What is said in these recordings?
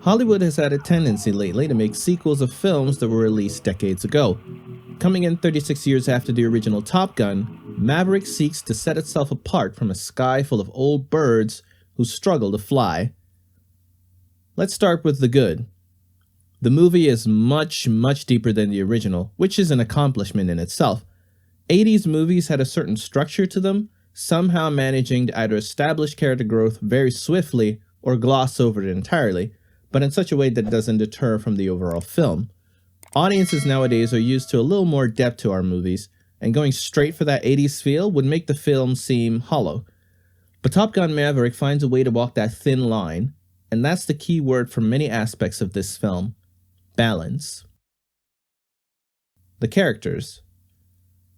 Hollywood has had a tendency lately to make sequels of films that were released decades ago. Coming in 36 years after the original Top Gun, Maverick seeks to set itself apart from a sky full of old birds who struggle to fly. Let's start with the good. The movie is much deeper than the original, which is an accomplishment in itself. 80s movies had a certain structure to them, somehow managing to either establish character growth very swiftly or gloss over it entirely, but in such a way that doesn't deter from the overall film. Audiences nowadays are used to a little more depth to our movies, and going straight for that 80s feel would make the film seem hollow. But Top Gun Maverick finds a way to walk that thin line, and that's the key word for many aspects of this film: balance. The characters.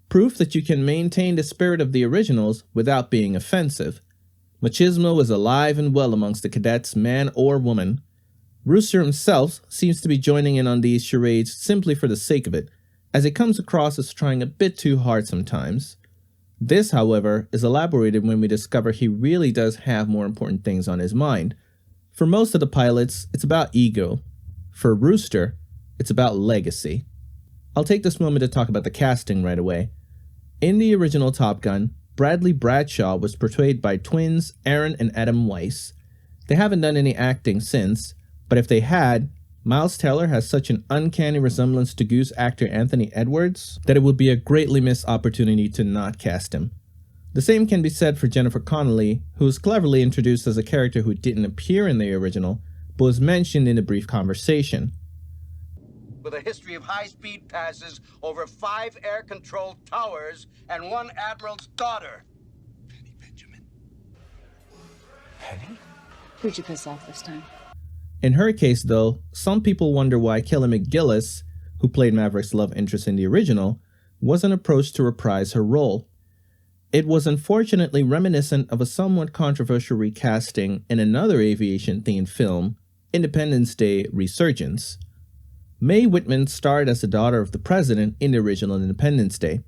Proof that you can maintain the spirit of the originals without being offensive. Machismo is alive and well amongst the cadets, man or woman. Rooster himself seems to be joining in on these charades simply for the sake of it, as it comes across as trying a bit too hard sometimes. This, however, is elaborated when we discover he really does have more important things on his mind. For most of the pilots, it's about ego. For Rooster, it's about legacy. I'll take this moment to talk about the casting right away. In the original Top Gun, Bradley Bradshaw was portrayed by twins Aaron and Adam Weiss. They haven't done any acting since, but if they had, Miles Teller has such an uncanny resemblance to Goose actor Anthony Edwards that it would be a greatly missed opportunity to not cast him. The same can be said for Jennifer Connelly, who was cleverly introduced as a character who didn't appear in the original, but was mentioned in a brief conversation. With a history of high-speed passes over 5 air-controlled towers and 1 admiral's daughter. Penny Benjamin. Penny? Who'd you piss off this time? In her case, though, some people wonder why Kelly McGillis, who played Maverick's love interest in the original, wasn't approached to reprise her role. It was unfortunately reminiscent of a somewhat controversial recasting in another aviation-themed film, Independence Day: Resurgence. Mae Whitman starred as the daughter of the president in the original Independence Day.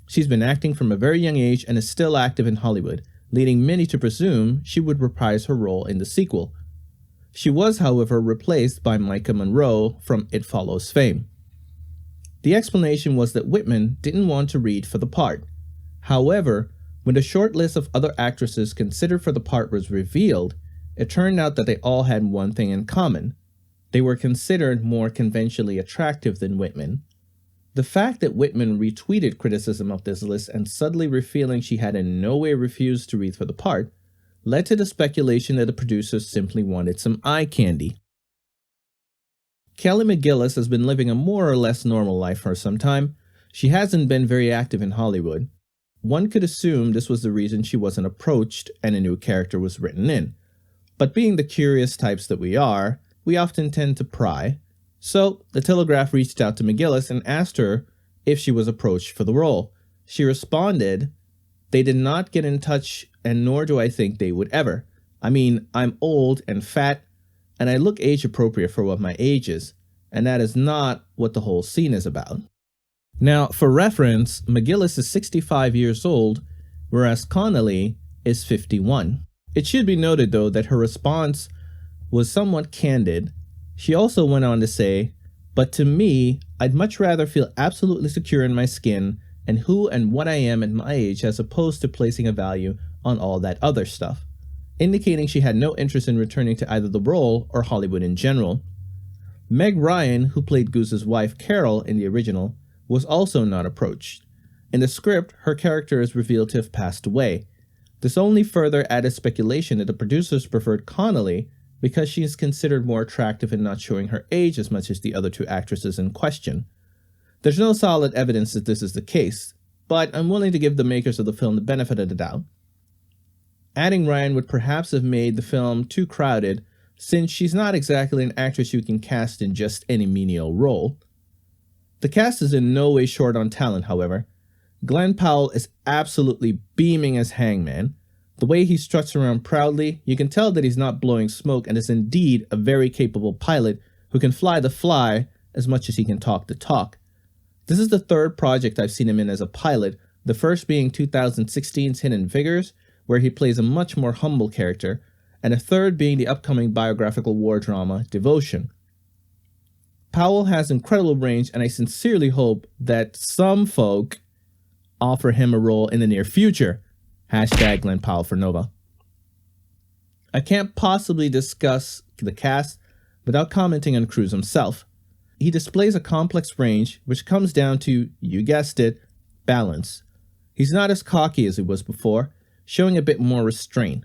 She's been acting from a very young age and is still active in Hollywood, leading many to presume she would reprise her role in the sequel. She was, however, replaced by Micah Monroe from It Follows fame. The explanation was that Whitman didn't want to read for the part. However, when the short list of other actresses considered for the part was revealed, it turned out that they all had one thing in common. They were considered more conventionally attractive than Whitman. The fact that Whitman retweeted criticism of this list and subtly revealing she had in no way refused to read for the part led to the speculation that the producers simply wanted some eye candy. Kelly McGillis has been living a more or less normal life for some time. She hasn't been very active in Hollywood. One could assume this was the reason she wasn't approached and a new character was written in. But being the curious types that we are, we often tend to pry. So, the Telegraph reached out to McGillis and asked her if she was approached for the role. She responded, "They did not get in touch, and nor do I think they would ever. I mean, I'm old and fat, and I look age appropriate for what my age is, and that is not what the whole scene is about." Now, for reference, McGillis is 65 years old, whereas Connelly is 51. It should be noted, though, that her response was somewhat candid. She also went on to say, "But to me, I'd much rather feel absolutely secure in my skin and who and what I am at my age as opposed to placing a value on all that other stuff," indicating she had no interest in returning to either the role or Hollywood in general. Meg Ryan, who played Goose's wife Carol in the original, was also not approached. In the script, her character is revealed to have passed away. This only further added speculation that the producers preferred Connelly because she is considered more attractive and not showing her age as much as the other two actresses in question. There's no solid evidence that this is the case, but I'm willing to give the makers of the film the benefit of the doubt. Adding Ryan would perhaps have made the film too crowded, since she's not exactly an actress you can cast in just any menial role. The cast is in no way short on talent, however. Glenn Powell is absolutely beaming as Hangman. The way he struts around proudly, you can tell that he's not blowing smoke and is indeed a very capable pilot who can fly the fly as much as he can talk the talk. This is the third project I've seen him in as a pilot, the first being 2016's Hidden Figures, where he plays a much more humble character, and a third being the upcoming biographical war drama, Devotion. Powell has incredible range, and I sincerely hope that some folk offer him a role in the near future. Hashtag Glenn Powell for Nova. I can't possibly discuss the cast without commenting on Cruise himself. He displays a complex range which comes down to, you guessed it, balance. He's not as cocky as he was before, showing a bit more restraint,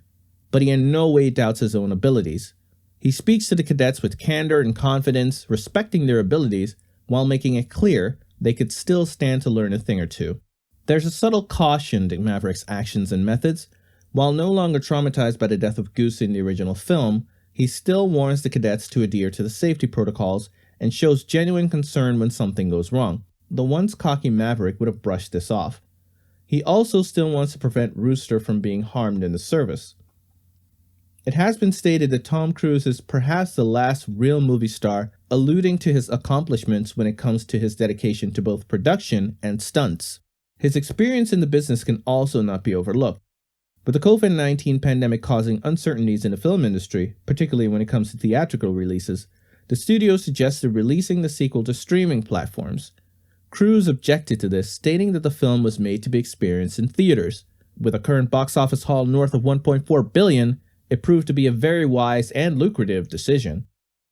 but he in no way doubts his own abilities. He speaks to the cadets with candor and confidence, respecting their abilities, while making it clear they could still stand to learn a thing or two. There's a subtle caution to Maverick's actions and methods. While no longer traumatized by the death of Goose in the original film, he still warns the cadets to adhere to the safety protocols and shows genuine concern when something goes wrong. The once cocky Maverick would have brushed this off. He also still wants to prevent Rooster from being harmed in the service. It has been stated that Tom Cruise is perhaps the last real movie star, alluding to his accomplishments when it comes to his dedication to both production and stunts. His experience in the business can also not be overlooked. With the COVID-19 pandemic causing uncertainties in the film industry, particularly when it comes to theatrical releases, the studio suggested releasing the sequel to streaming platforms. Cruise objected to this, stating that the film was made to be experienced in theaters. With a current box office haul north of $1.4 billion, it proved to be a very wise and lucrative decision.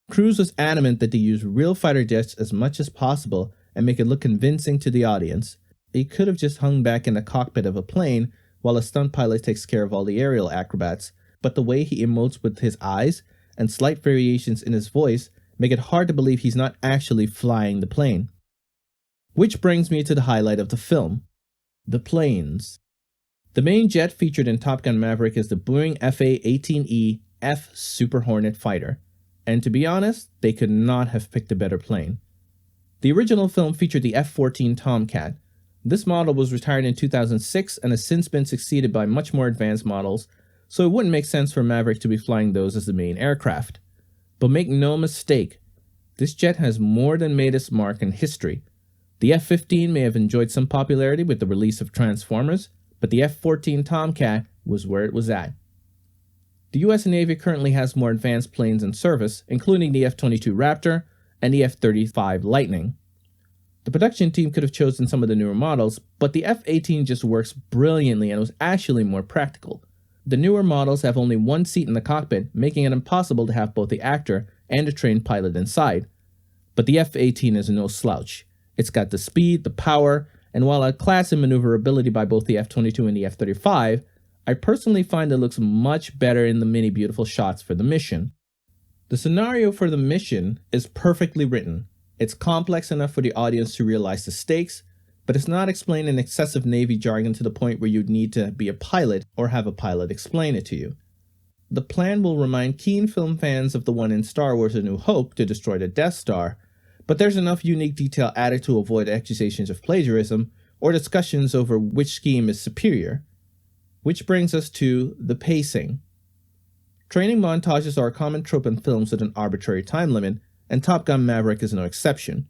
Cruise was adamant that they use real fighter jets as much as possible and make it look convincing to the audience. He could have just hung back in the cockpit of a plane while a stunt pilot takes care of all the aerial acrobats, but the way he emotes with his eyes and slight variations in his voice make it hard to believe he's not actually flying the plane. Which brings me to the highlight of the film: the planes. The main jet featured in Top Gun Maverick is the Boeing FA-18E F Super Hornet fighter, and to be honest, they could not have picked a better plane. The original film featured the F-14 Tomcat. This model was retired in 2006 and has since been succeeded by much more advanced models, so it wouldn't make sense for Maverick to be flying those as the main aircraft. But make no mistake, this jet has more than made its mark in history. The F-15 may have enjoyed some popularity with the release of Transformers, but the F-14 Tomcat was where it was at. The US Navy currently has more advanced planes in service, including the F-22 Raptor and the F-35 Lightning. The production team could have chosen some of the newer models, but the F-18 just works brilliantly and was actually more practical. The newer models have only one seat in the cockpit, making it impossible to have both the actor and a trained pilot inside. But the F-18 is no slouch. It's got the speed, the power, and while outclassed in maneuverability by both the F-22 and the F-35, I personally find it looks much better in the many beautiful shots for the mission. The scenario for the mission is perfectly written. It's complex enough for the audience to realize the stakes, but it's not explained in excessive Navy jargon to the point where you'd need to be a pilot or have a pilot explain it to you. The plan will remind keen film fans of the one in Star Wars: A New Hope to destroy the Death Star, but there's enough unique detail added to avoid accusations of plagiarism or discussions over which scheme is superior. Which brings us to the pacing. Training montages are a common trope in films with an arbitrary time limit, and Top Gun Maverick is no exception.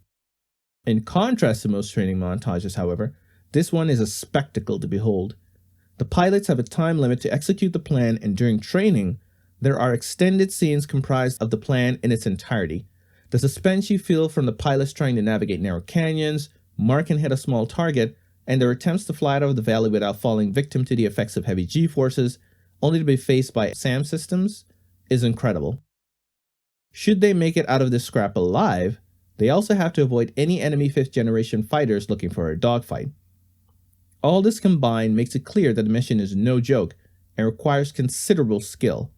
In contrast to most training montages, however, this one is a spectacle to behold. The pilots have a time limit to execute the plan, and during training, there are extended scenes comprised of the plan in its entirety. The suspense you feel from the pilots trying to navigate narrow canyons, mark and hit a small target, and their attempts to fly out of the valley without falling victim to the effects of heavy G-forces, only to be faced by SAM systems, is incredible. Should they make it out of this scrap alive, they also have to avoid any enemy 5th generation fighters looking for a dogfight. All this combined makes it clear that the mission is no joke and requires considerable skill,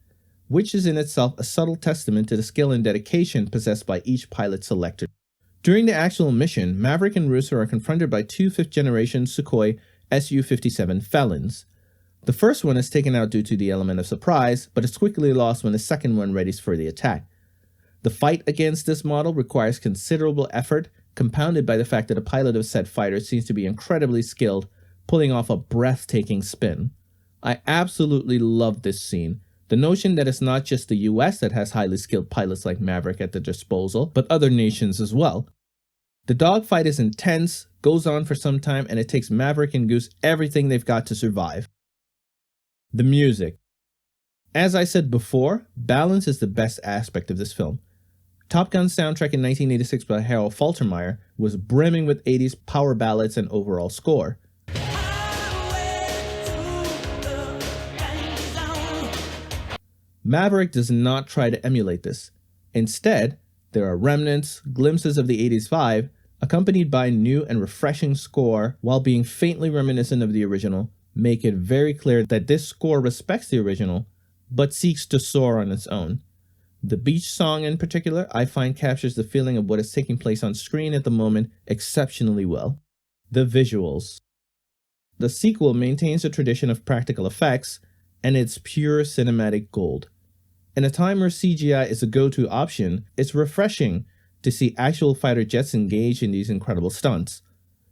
which is in itself a subtle testament to the skill and dedication possessed by each pilot selected. During the actual mission, Maverick and Rooster are confronted by two 5th generation Sukhoi Su-57 Felons. The first one is taken out due to the element of surprise, but is quickly lost when the second one readies for the attack. The fight against this model requires considerable effort, compounded by the fact that the pilot of said fighter seems to be incredibly skilled, pulling off a breathtaking spin. I absolutely love this scene. The notion that it's not just the US that has highly skilled pilots like Maverick at their disposal, but other nations as well. The dogfight is intense, goes on for some time, and it takes Maverick and Goose everything they've got to survive. The music. As I said before, balance is the best aspect of this film. Top Gun's soundtrack in 1986 by Harold Faltermeyer was brimming with 80s power ballads and overall score. Maverick does not try to emulate this. Instead, there are remnants, glimpses of the 80s vibe, accompanied by new and refreshing score while being faintly reminiscent of the original, make it very clear that this score respects the original, but seeks to soar on its own. The beach song in particular, I find captures the feeling of what is taking place on screen at the moment exceptionally well. The visuals. The sequel maintains a tradition of practical effects, and it's pure cinematic gold. In a time where CGI is a go-to option, it's refreshing to see actual fighter jets engage in these incredible stunts.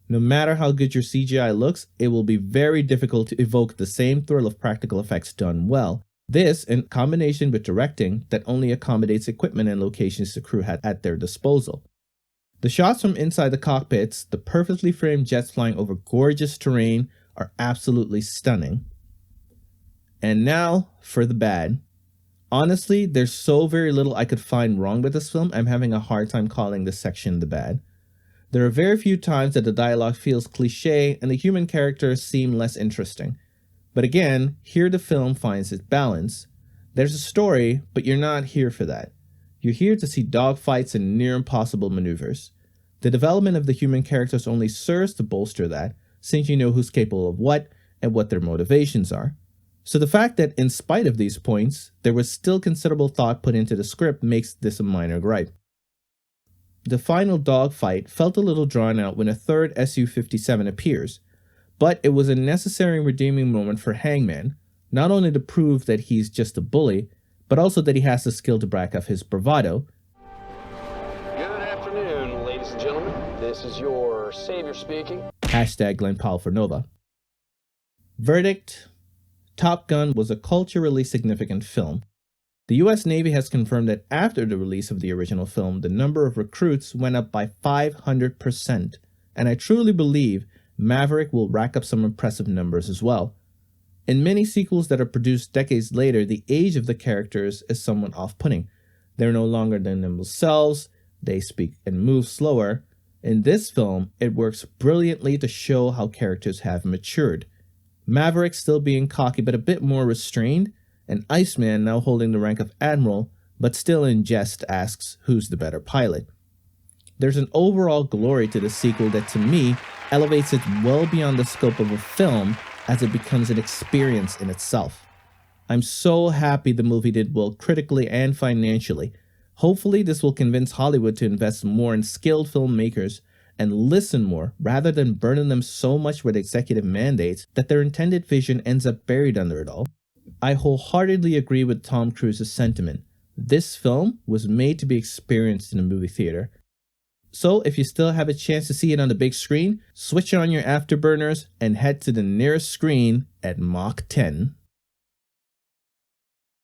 No matter how good your CGI looks, it will be very difficult to evoke the same thrill of practical effects done well. This, in combination with directing that only accommodates equipment and locations the crew had at their disposal. The shots from inside the cockpits, the perfectly framed jets flying over gorgeous terrain, are absolutely stunning. And now for the bad. Honestly, there's so very little I could find wrong with this film, I'm having a hard time calling this section the bad. There are very few times that the dialogue feels cliche and the human characters seem less interesting. But again, here the film finds its balance. There's a story, but you're not here for that. You're here to see dogfights and near impossible maneuvers. The development of the human characters only serves to bolster that, since you know who's capable of what and what their motivations are. So the fact that in spite of these points, there was still considerable thought put into the script makes this a minor gripe. The final dogfight felt a little drawn out when a third Su-57 appears, but it was a necessary redeeming moment for Hangman, not only to prove that he's just a bully, but also that he has the skill to back up his bravado. Good afternoon, ladies and gentlemen. This is your savior speaking. Hashtag Glenn Powell for Nova. Verdict: Top Gun was a culturally significant film. The US Navy has confirmed that after the release of the original film, the number of recruits went up by 500%, and I truly believe Maverick will rack up some impressive numbers as well. In many sequels that are produced decades later, the age of the characters is somewhat off-putting. They're no longer their nimble selves, they speak and move slower. In this film, it works brilliantly to show how characters have matured. Maverick still being cocky but a bit more restrained, and Iceman now holding the rank of Admiral, but still in jest asks who's the better pilot. There's an overall glory to the sequel that to me elevates it well beyond the scope of a film as it becomes an experience in itself. I'm so happy the movie did well critically and financially. Hopefully this will convince Hollywood to invest more in skilled filmmakers and listen more rather than burden them so much with executive mandates that their intended vision ends up buried under it all. I wholeheartedly agree with Tom Cruise's sentiment. This film was made to be experienced in a movie theater. So if you still have a chance to see it on the big screen, switch on your afterburners and head to the nearest screen at Mach 10.